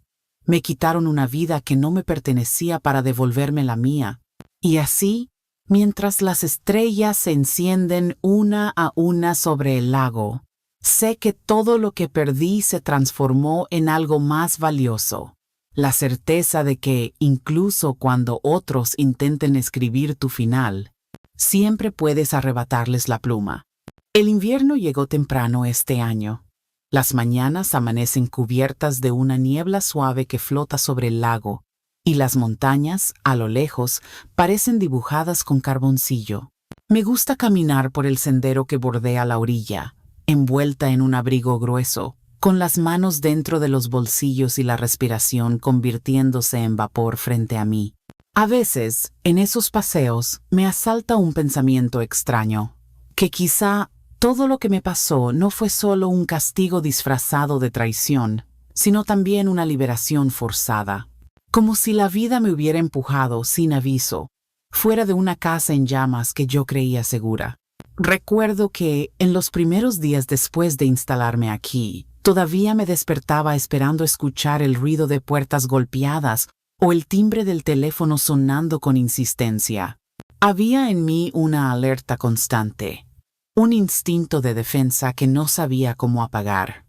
Me quitaron una vida que no me pertenecía para devolverme la mía. Y así, mientras las estrellas se encienden una a una sobre el lago, sé que todo lo que perdí se transformó en algo más valioso. La certeza de que, incluso cuando otros intenten escribir tu final, siempre puedes arrebatarles la pluma. El invierno llegó temprano este año. Las mañanas amanecen cubiertas de una niebla suave que flota sobre el lago, y las montañas, a lo lejos, parecen dibujadas con carboncillo. Me gusta caminar por el sendero que bordea la orilla, envuelta en un abrigo grueso, con las manos dentro de los bolsillos y la respiración convirtiéndose en vapor frente a mí. A veces, en esos paseos, me asalta un pensamiento extraño, que quizá todo lo que me pasó no fue solo un castigo disfrazado de traición, sino también una liberación forzada. Como si la vida me hubiera empujado sin aviso, fuera de una casa en llamas que yo creía segura. Recuerdo que, en los primeros días después de instalarme aquí, todavía me despertaba esperando escuchar el ruido de puertas golpeadas o el timbre del teléfono sonando con insistencia. Había en mí una alerta constante, un instinto de defensa que no sabía cómo apagar.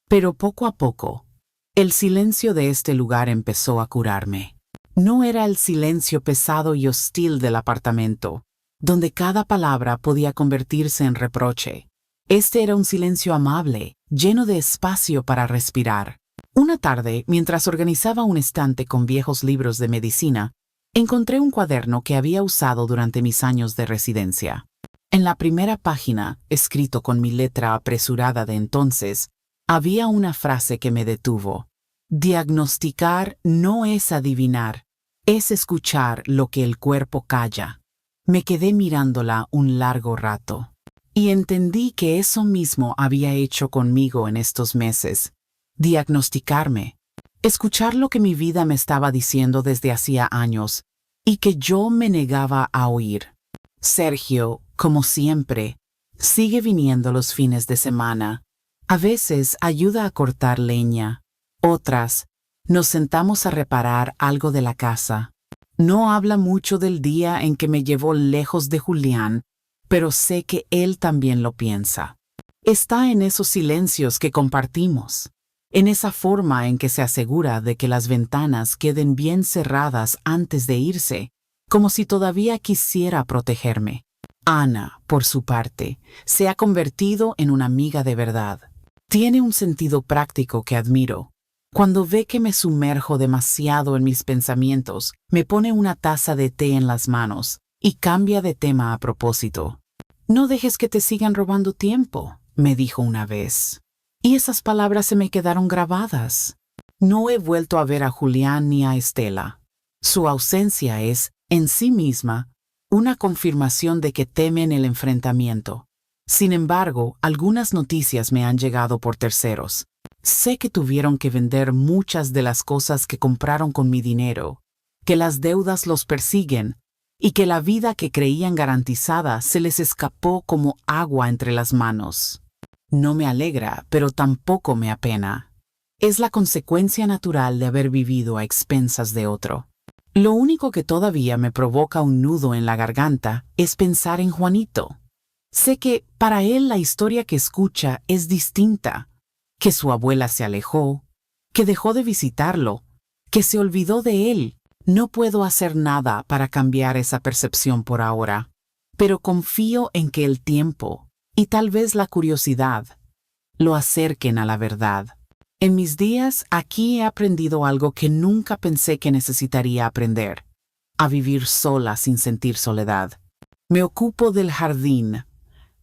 Pero poco a poco, el silencio de este lugar empezó a curarme. No era el silencio pesado y hostil del apartamento, donde cada palabra podía convertirse en reproche. Este era un silencio amable, lleno de espacio para respirar. Una tarde, mientras organizaba un estante con viejos libros de medicina, encontré un cuaderno que había usado durante mis años de residencia. En la primera página, escrito con mi letra apresurada de entonces, había una frase que me detuvo. Diagnosticar no es adivinar, es escuchar lo que el cuerpo calla. Me quedé mirándola un largo rato. Y entendí que eso mismo había hecho conmigo en estos meses. Diagnosticarme. Escuchar lo que mi vida me estaba diciendo desde hacía años y que yo me negaba a oír. Sergio, como siempre, sigue viniendo los fines de semana. A veces ayuda a cortar leña. Otras, nos sentamos a reparar algo de la casa. No habla mucho del día en que me llevó lejos de Julián, pero sé que él también lo piensa. Está en esos silencios que compartimos, en esa forma en que se asegura de que las ventanas queden bien cerradas antes de irse, como si todavía quisiera protegerme. Ana, por su parte, se ha convertido en una amiga de verdad. Tiene un sentido práctico que admiro. Cuando ve que me sumerjo demasiado en mis pensamientos, me pone una taza de té en las manos y cambia de tema a propósito. No dejes que te sigan robando tiempo, me dijo una vez. Y esas palabras se me quedaron grabadas. No he vuelto a ver a Julián ni a Estela. Su ausencia es, en sí misma, una confirmación de que temen el enfrentamiento. Sin embargo, algunas noticias me han llegado por terceros. Sé que tuvieron que vender muchas de las cosas que compraron con mi dinero, que las deudas los persiguen y que la vida que creían garantizada se les escapó como agua entre las manos. No me alegra, pero tampoco me apena. Es la consecuencia natural de haber vivido a expensas de otro. Lo único que todavía me provoca un nudo en la garganta es pensar en Juanito. Sé que para él la historia que escucha es distinta, que su abuela se alejó, que dejó de visitarlo, que se olvidó de él. No puedo hacer nada para cambiar esa percepción por ahora, pero confío en que el tiempo y tal vez la curiosidad lo acerquen a la verdad. En mis días aquí he aprendido algo que nunca pensé que necesitaría aprender: a vivir sola sin sentir soledad. Me ocupo del jardín.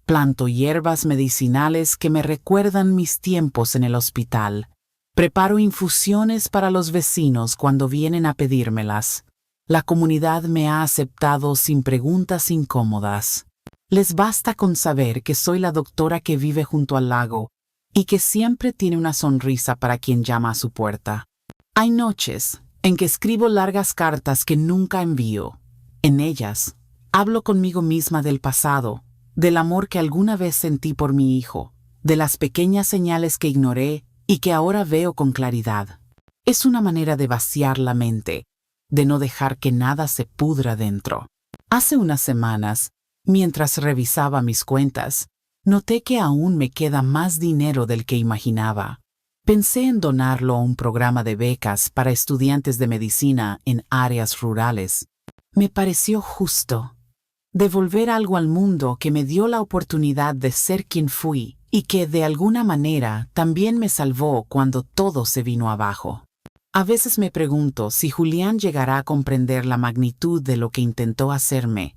Planto hierbas medicinales que me recuerdan mis tiempos en el hospital. Preparo infusiones para los vecinos cuando vienen a pedírmelas. La comunidad me ha aceptado sin preguntas incómodas. Les basta con saber que soy la doctora que vive junto al lago y que siempre tiene una sonrisa para quien llama a su puerta. Hay noches en que escribo largas cartas que nunca envío. En ellas, hablo conmigo misma del pasado, del amor que alguna vez sentí por mi hijo, de las pequeñas señales que ignoré y que ahora veo con claridad. Es una manera de vaciar la mente, de no dejar que nada se pudra dentro. Hace unas semanas, mientras revisaba mis cuentas, noté que aún me queda más dinero del que imaginaba. Pensé en donarlo a un programa de becas para estudiantes de medicina en áreas rurales. Me pareció justo. Devolver algo al mundo que me dio la oportunidad de ser quien fui y que de alguna manera también me salvó cuando todo se vino abajo. A veces me pregunto si Julián llegará a comprender la magnitud de lo que intentó hacerme,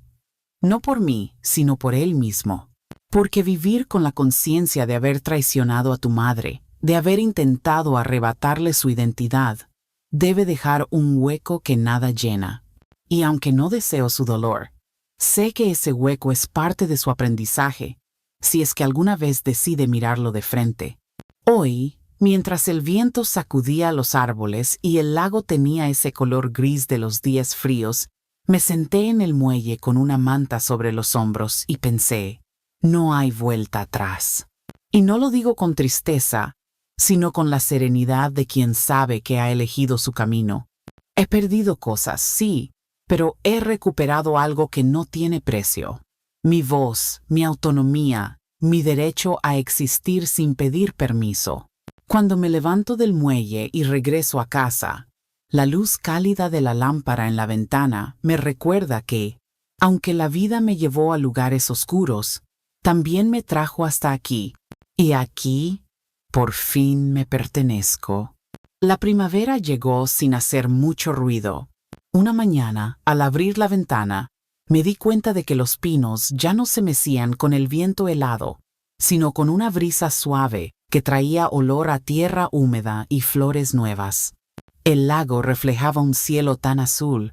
no por mí, sino por él mismo. Porque vivir con la conciencia de haber traicionado a tu madre, de haber intentado arrebatarle su identidad, debe dejar un hueco que nada llena. Y aunque no deseo su dolor, sé que ese hueco es parte de su aprendizaje, si es que alguna vez decide mirarlo de frente. Hoy, mientras el viento sacudía los árboles y el lago tenía ese color gris de los días fríos, me senté en el muelle con una manta sobre los hombros y pensé, no hay vuelta atrás. Y no lo digo con tristeza, sino con la serenidad de quien sabe que ha elegido su camino. He perdido cosas, sí, pero he recuperado algo que no tiene precio. Mi voz, mi autonomía, mi derecho a existir sin pedir permiso. Cuando me levanto del muelle y regreso a casa, la luz cálida de la lámpara en la ventana me recuerda que, Aunque la vida me llevó a lugares oscuros, también me trajo hasta aquí. Y aquí, por fin me pertenezco. La primavera llegó sin hacer mucho ruido. Una mañana, al abrir la ventana, me di cuenta de que los pinos ya no se mecían con el viento helado, sino con una brisa suave que traía olor a tierra húmeda y flores nuevas. El lago reflejaba un cielo tan azul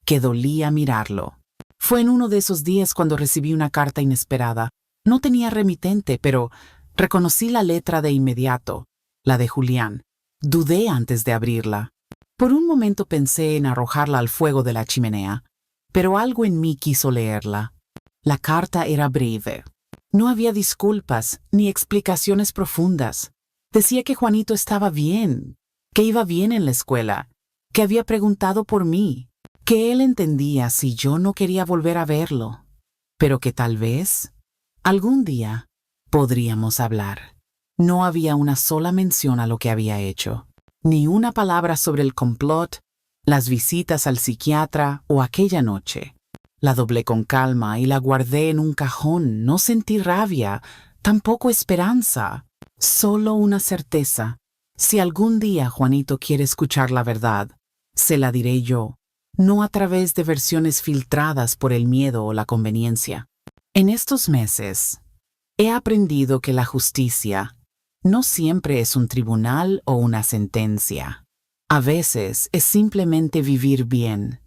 que dolía mirarlo. Fue en uno de esos días cuando recibí una carta inesperada. No tenía remitente, pero reconocí la letra de inmediato, la de Julián. Dudé antes de abrirla. Por un momento pensé en arrojarla al fuego de la chimenea, pero algo en mí quiso leerla. La carta era breve. No había disculpas ni explicaciones profundas. Decía que Juanito estaba bien, que iba bien en la escuela, que había preguntado por mí, que él entendía si yo no quería volver a verlo, pero que tal vez, algún día, podríamos hablar. No había una sola mención a lo que había hecho, ni una palabra sobre el complot, las visitas al psiquiatra o aquella noche. La doblé con calma y la guardé en un cajón. No sentí rabia, tampoco esperanza, solo una certeza. Si algún día Juanito quiere escuchar la verdad, se la diré yo, no a través de versiones filtradas por el miedo o la conveniencia. En estos meses, he aprendido que la justicia no siempre es un tribunal o una sentencia. A veces es simplemente vivir bien,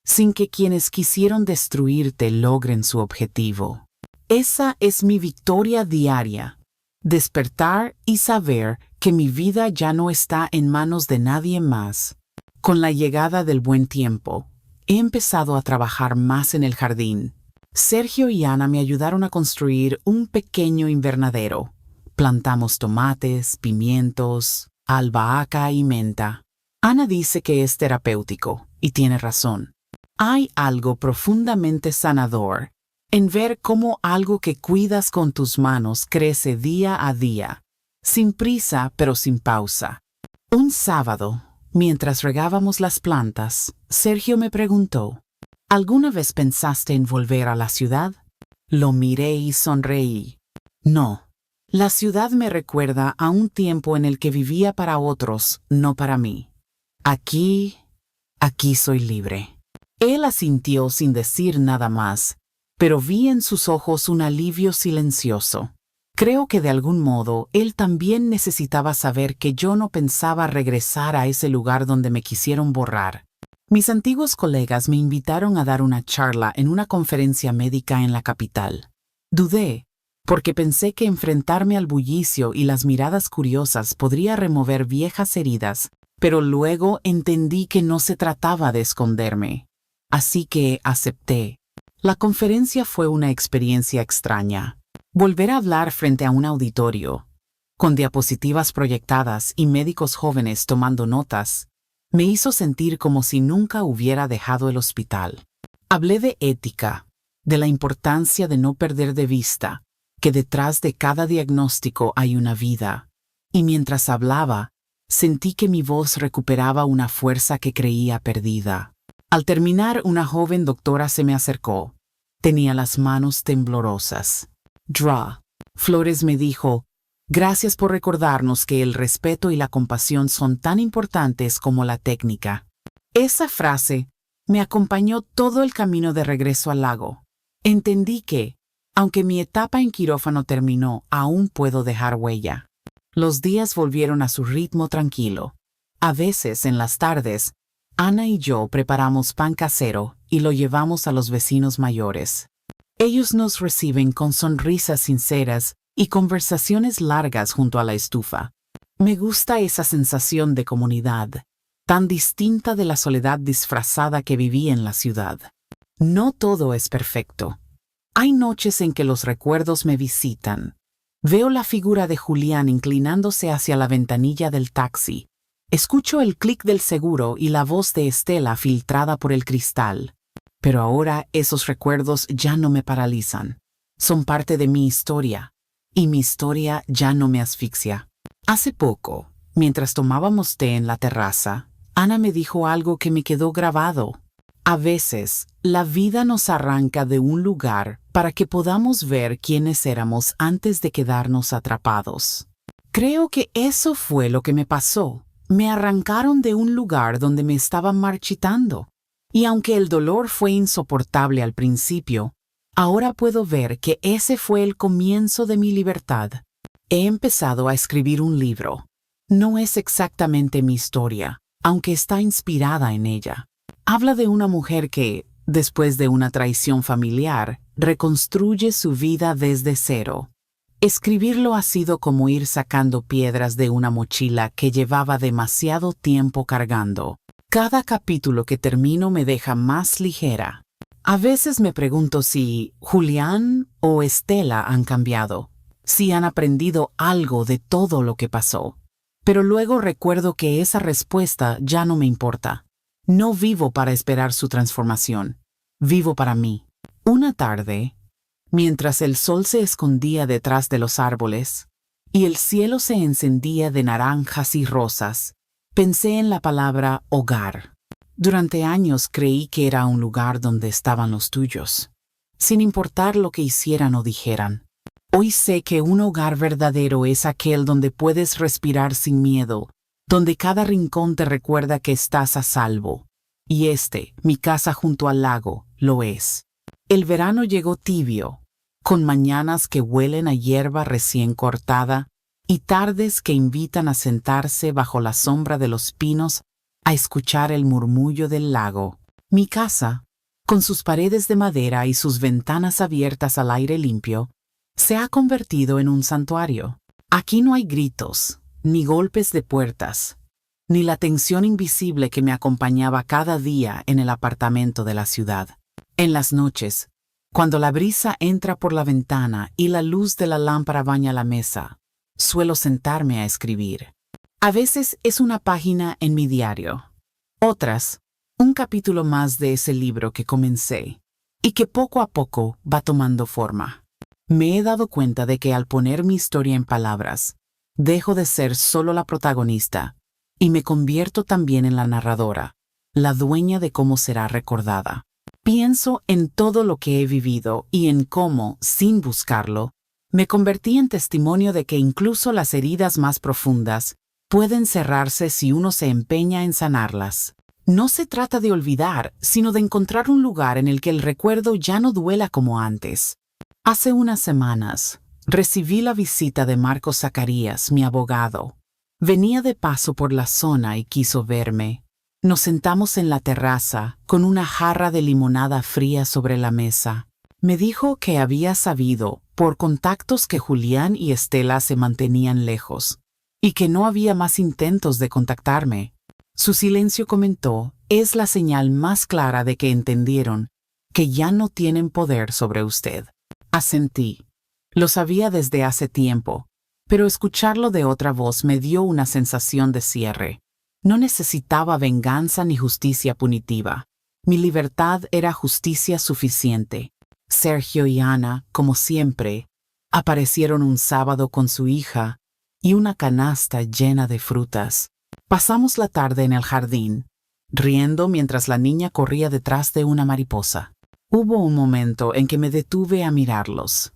sin que quienes quisieron destruirte logren su objetivo. Esa es mi victoria diaria. Despertar y saber que mi vida ya no está en manos de nadie más. Con la llegada del buen tiempo, he empezado a trabajar más en el jardín. Sergio y Ana me ayudaron a construir un pequeño invernadero. Plantamos tomates, pimientos, albahaca y menta. Ana dice que es terapéutico, y tiene razón. Hay algo profundamente sanador en ver cómo algo que cuidas con tus manos crece día a día, sin prisa pero sin pausa. Un sábado, mientras regábamos las plantas, Sergio me preguntó, ¿alguna vez pensaste en volver a la ciudad? Lo miré y sonreí. No, la ciudad me recuerda a un tiempo en el que vivía para otros, no para mí. Aquí soy libre. Él asintió sin decir nada más, pero vi en sus ojos un alivio silencioso. Creo que de algún modo él también necesitaba saber que yo no pensaba regresar a ese lugar donde me quisieron borrar. Mis antiguos colegas me invitaron a dar una charla en una conferencia médica en la capital. Dudé, porque pensé que enfrentarme al bullicio y las miradas curiosas podría remover viejas heridas, pero luego entendí que no se trataba de esconderme. Así que acepté. La conferencia fue una experiencia extraña. Volver a hablar frente a un auditorio, con diapositivas proyectadas y médicos jóvenes tomando notas, me hizo sentir como si nunca hubiera dejado el hospital. Hablé de ética, de la importancia de no perder de vista que detrás de cada diagnóstico hay una vida, y mientras hablaba, sentí que mi voz recuperaba una fuerza que creía perdida. Al terminar, una joven doctora se me acercó. Tenía las manos temblorosas. Draw. Flores me dijo, gracias por recordarnos que el respeto y la compasión son tan importantes como la técnica. Esa frase me acompañó todo el camino de regreso al lago. Entendí que, aunque mi etapa en quirófano terminó, aún puedo dejar huella. Los días volvieron a su ritmo tranquilo. A veces, en las tardes, Ana y yo preparamos pan casero y lo llevamos a los vecinos mayores. Ellos nos reciben con sonrisas sinceras y conversaciones largas junto a la estufa. Me gusta esa sensación de comunidad, tan distinta de la soledad disfrazada que viví en la ciudad. No todo es perfecto. Hay noches en que los recuerdos me visitan. Veo la figura de Julián inclinándose hacia la ventanilla del taxi. Escucho el clic del seguro y la voz de Estela filtrada por el cristal. Pero ahora esos recuerdos ya no me paralizan. Son parte de mi historia. Y mi historia ya no me asfixia. Hace poco, mientras tomábamos té en la terraza, Ana me dijo algo que me quedó grabado. A veces, la vida nos arranca de un lugar para que podamos ver quiénes éramos antes de quedarnos atrapados. Creo que eso fue lo que me pasó. Me arrancaron de un lugar donde me estaban marchitando. Y aunque el dolor fue insoportable al principio, ahora puedo ver que ese fue el comienzo de mi libertad. He empezado a escribir un libro. No es exactamente mi historia, aunque está inspirada en ella. Habla de una mujer que, después de una traición familiar, reconstruye su vida desde cero. Escribirlo ha sido como ir sacando piedras de una mochila que llevaba demasiado tiempo cargando. Cada capítulo que termino me deja más ligera. A veces me pregunto si Julián o Estela han cambiado, si han aprendido algo de todo lo que pasó. Pero luego recuerdo que esa respuesta ya no me importa. No vivo para esperar su transformación. Vivo para mí. Una tarde, mientras el sol se escondía detrás de los árboles y el cielo se encendía de naranjas y rosas, pensé en la palabra hogar. Durante años creí que era un lugar donde estaban los tuyos, sin importar lo que hicieran o dijeran. Hoy sé que un hogar verdadero es aquel donde puedes respirar sin miedo, donde cada rincón te recuerda que estás a salvo. Y mi casa junto al lago, lo es. El verano llegó tibio, con mañanas que huelen a hierba recién cortada y tardes que invitan a sentarse bajo la sombra de los pinos a escuchar el murmullo del lago. Mi casa, con sus paredes de madera y sus ventanas abiertas al aire limpio, se ha convertido en un santuario. Aquí no hay gritos, ni golpes de puertas, ni la tensión invisible que me acompañaba cada día en el apartamento de la ciudad. En las noches, cuando la brisa entra por la ventana y la luz de la lámpara baña la mesa, suelo sentarme a escribir. A veces es una página en mi diario, otras, un capítulo más de ese libro que comencé y que poco a poco va tomando forma. Me he dado cuenta de que al poner mi historia en palabras, dejo de ser solo la protagonista y me convierto también en la narradora, la dueña de cómo será recordada. Pienso en todo lo que he vivido y en cómo, sin buscarlo, me convertí en testimonio de que incluso las heridas más profundas pueden cerrarse si uno se empeña en sanarlas. No se trata de olvidar, sino de encontrar un lugar en el que el recuerdo ya no duela como antes. Hace unas semanas, recibí la visita de Marcos Zacarías, mi abogado. Venía de paso por la zona y quiso verme. Nos sentamos en la terraza, con una jarra de limonada fría sobre la mesa. Me dijo que había sabido, por contactos, que Julián y Estela se mantenían lejos, y que no había más intentos de contactarme. Su silencio, comentó, es la señal más clara de que entendieron que ya no tienen poder sobre usted. Asentí. Lo sabía desde hace tiempo, pero escucharlo de otra voz me dio una sensación de cierre. No necesitaba venganza ni justicia punitiva. Mi libertad era justicia suficiente. Sergio y Ana, como siempre, aparecieron un sábado con su hija y una canasta llena de frutas. Pasamos la tarde en el jardín, riendo mientras la niña corría detrás de una mariposa. Hubo un momento en que me detuve a mirarlos.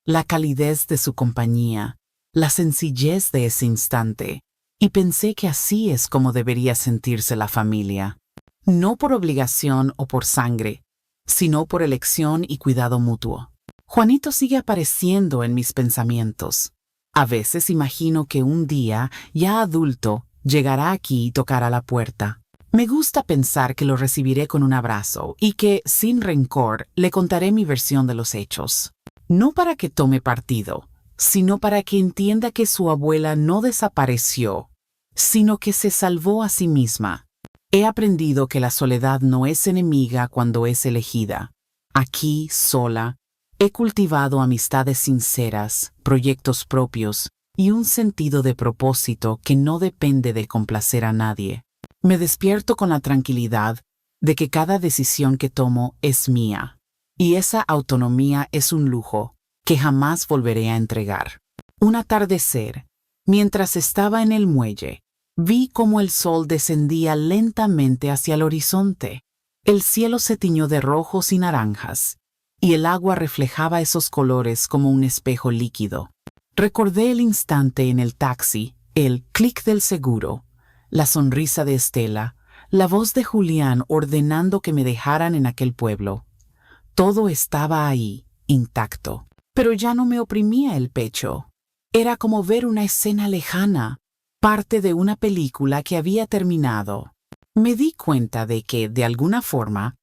La calidez de su compañía, la sencillez de ese instante, y pensé que así es como debería sentirse la familia. No por obligación o por sangre, sino por elección y cuidado mutuo. Juanito sigue apareciendo en mis pensamientos. A veces imagino que un día, ya adulto, llegará aquí y tocará la puerta. Me gusta pensar que lo recibiré con un abrazo y que, sin rencor, le contaré mi versión de los hechos. No para que tome partido, sino para que entienda que su abuela no desapareció, sino que se salvó a sí misma. He aprendido que la soledad no es enemiga cuando es elegida. Aquí, sola, he cultivado amistades sinceras, proyectos propios y un sentido de propósito que no depende de complacer a nadie. Me despierto con la tranquilidad de que cada decisión que tomo es mía, y esa autonomía es un lujo que jamás volveré a entregar. Un atardecer, mientras estaba en el muelle, vi cómo el sol descendía lentamente hacia el horizonte. El cielo se tiñó de rojos y naranjas, y el agua reflejaba esos colores como un espejo líquido. Recordé el instante en el taxi, el clic del seguro, la sonrisa de Estela, la voz de Julián ordenando que me dejaran en aquel pueblo. Todo estaba ahí, intacto, pero ya no me oprimía el pecho. Era como ver una escena lejana, parte de una película que había terminado. Me di cuenta de que, de alguna forma,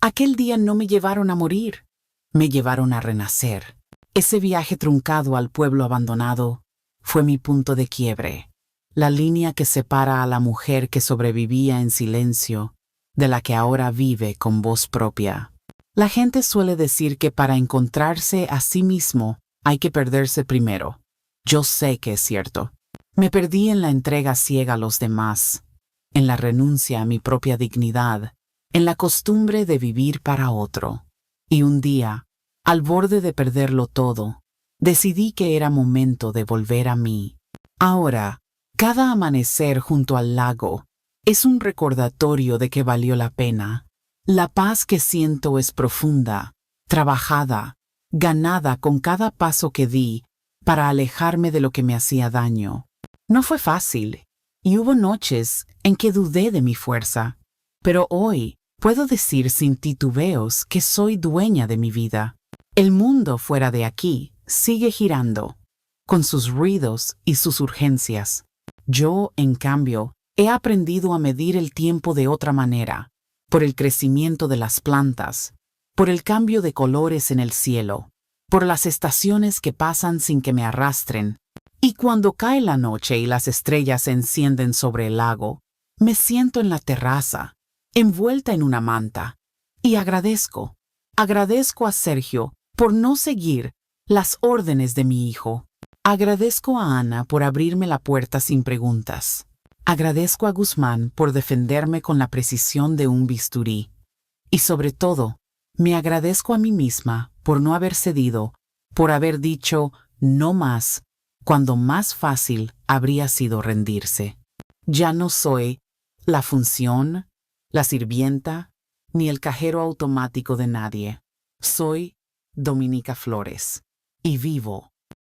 aquel día no me llevaron a morir, me llevaron a renacer. Ese viaje truncado al pueblo abandonado fue mi punto de quiebre, la línea que separa a la mujer que sobrevivía en silencio de la que ahora vive con voz propia. La gente suele decir que para encontrarse a sí mismo hay que perderse primero. Yo sé que es cierto. Me perdí en la entrega ciega a los demás, en la renuncia a mi propia dignidad, en la costumbre de vivir para otro. Y un día, al borde de perderlo todo, decidí que era momento de volver a mí. Ahora, cada amanecer junto al lago es un recordatorio de que valió la pena. La paz que siento es profunda, trabajada, ganada con cada paso que di para alejarme de lo que me hacía daño. No fue fácil, y hubo noches en que dudé de mi fuerza, pero hoy puedo decir sin titubeos que soy dueña de mi vida. El mundo fuera de aquí sigue girando, con sus ruidos y sus urgencias. Yo, en cambio, he aprendido a medir el tiempo de otra manera, por el crecimiento de las plantas, por el cambio de colores en el cielo, por las estaciones que pasan sin que me arrastren. Y cuando cae la noche y las estrellas se encienden sobre el lago, me siento en la terraza, envuelta en una manta, y agradezco a Sergio por no seguir las órdenes de mi hijo. Agradezco a Ana por abrirme la puerta sin preguntas. Agradezco a Guzmán por defenderme con la precisión de un bisturí. Y sobre todo, me agradezco a mí misma por no haber cedido, por haber dicho no más, cuando más fácil habría sido rendirse. Ya no soy la función, la sirvienta, ni el cajero automático de nadie. Soy Dominica Flores y vivo